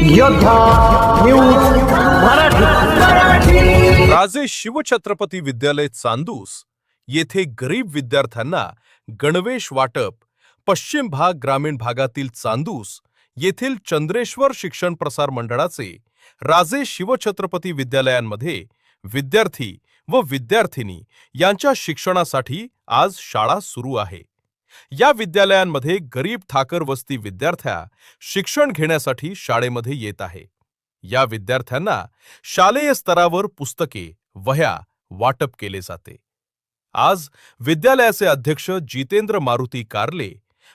योद्धा न्यूज मराठी। राजे शिवछत्रपती विद्यालय चांदूस येथे गरीब विद्यार्थ्यांना गणवेश वाटप। पश्चिम भाग ग्रामीण भागातील चांदूस येथील चंद्रेश्वर शिक्षण प्रसार मंडळाचे राजे शिवछत्रपती विद्यालयांमध्ये विद्यार्थी व विद्यार्थिनी यांच्या शिक्षणासाठी आज शाळा सुरू आहे। या विद्यालयांमध्ये गरीब ठाकर वस्ती विद्यार्थ्या शिक्षण घेण्यासाठी शाळेमध्ये येत आहे। या विद्यार्थ्यांना शालेय स्तरावर पुस्तके वह्या वाटप केले जाते। आज विद्यालयाचे अध्यक्ष जितेंद्र मारुती कारले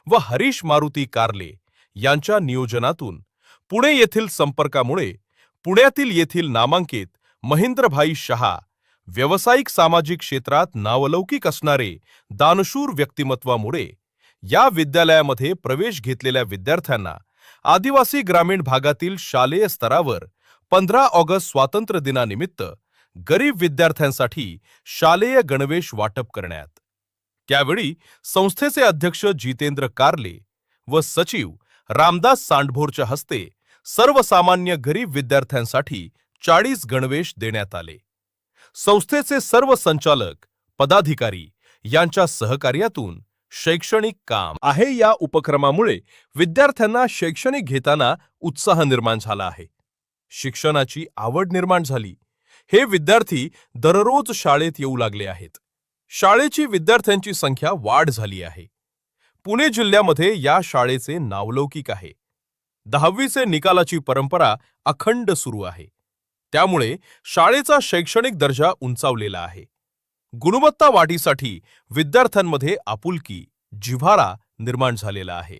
व हरीश मारुती कारले यांच्या नियोजनातून पुणे येथील संपर्कामुळे पुण्यातील येथील नामांकित महेंद्रभाई शहा व्यावसायिक सामाजिक क्षेत्रात नावलौकिक असणारे दानशूर व्यक्तिमत्वामुळे या विद्यालयामध्ये प्रवेश घेतलेल्या विद्यार्थ्यांना आदिवासी ग्रामीण भागातील शालेय स्तरावर 15 ऑगस्ट स्वातंत्र्य दिनानिमित्त गरीब विद्यार्थ्यांसाठी शालेय गणवेश वाटप करण्यात। त्यावेळी संस्थेचे अध्यक्ष जितेंद्र कारले व सचिव रामदास सांडभोरच्या हस्ते सर्वसामान्य गरीब विद्यार्थ्यांसाठी 40 गणवेश देण्यात आले। संस्थेचे सर्व संचालक पदाधिकारी यांच्या सहकार्यातून शैक्षणिक काम आहे। या उपक्रमामुळे विद्यार्थ्यांना शैक्षणिक घेताना उत्साह निर्माण झाला आहे, शिक्षणाची आवड निर्माण झाली। हे विद्यार्थी दररोज शाळेत येऊ लागले आहेत। शाळेची विद्यार्थ्यांची संख्या वाढ झाली आहे। पुणे जिल्ह्यामध्ये या शाळेचे नावलौकिक आहे। 10वीचे निकालाची परंपरा अखंड सुरू आहे। त्यामुळे शाळेचा शैक्षणिक दर्जा उंचावलेला आहे। गुणवत्ता वाढीसाठी विद्यार्थ्यांमध्ये आपुलकी जिव्हाळा निर्माण झालेला आहे।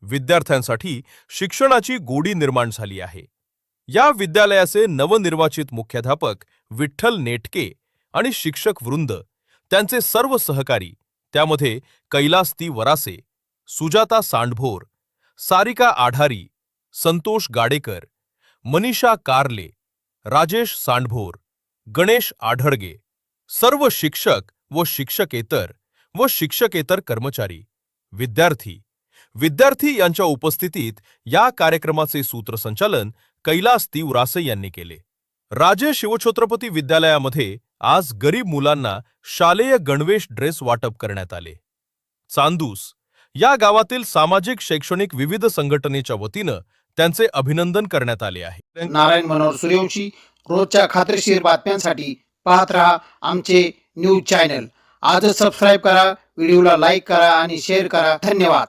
विद्यार्थ्यांसाठी शिक्षणाची गोडी निर्माण झाली आहे। या विद्यालयाचे नवनिर्वाचित मुख्याध्यापक विठ्ठल नेटके आणि शिक्षक वृंद, त्यांचे सर्व सहकारी, त्यामध्ये कैलासती वरासे, सुजाता सांडभोर, सारिका आढारी, संतोष गाडेकर, मनीषा कारले, राजेश सांडभोर, गणेश आढळगे, सर्व शिक्षक व शिक्षकेतर कर्मचारी, विद्यार्थी यांच्या उपस्थितीत या कार्यक्रमाचे सूत्रसंचालन कैलासती वरासे यांनी केले। राजे शिवछत्रपती विद्यालयामध्ये आज गरीब मुलांना शालेय गणवेश ड्रेस वाटप करण्यात आले। चांदूस या गावातील सामाजिक शैक्षणिक विविध संघटनेच्या वतीनं त्यांचे अभिनंदन करण्यात आले आहे। नारायण मनोहर सूर्यवंशी, रोजच्या खात्रीशीर बातम्यांसाठी पाहत रहा आमचे न्यूज चॅनल। आजच सबस्क्राइब करा, व्हिडिओला लाईक करा आणि शेअर करा। धन्यवाद।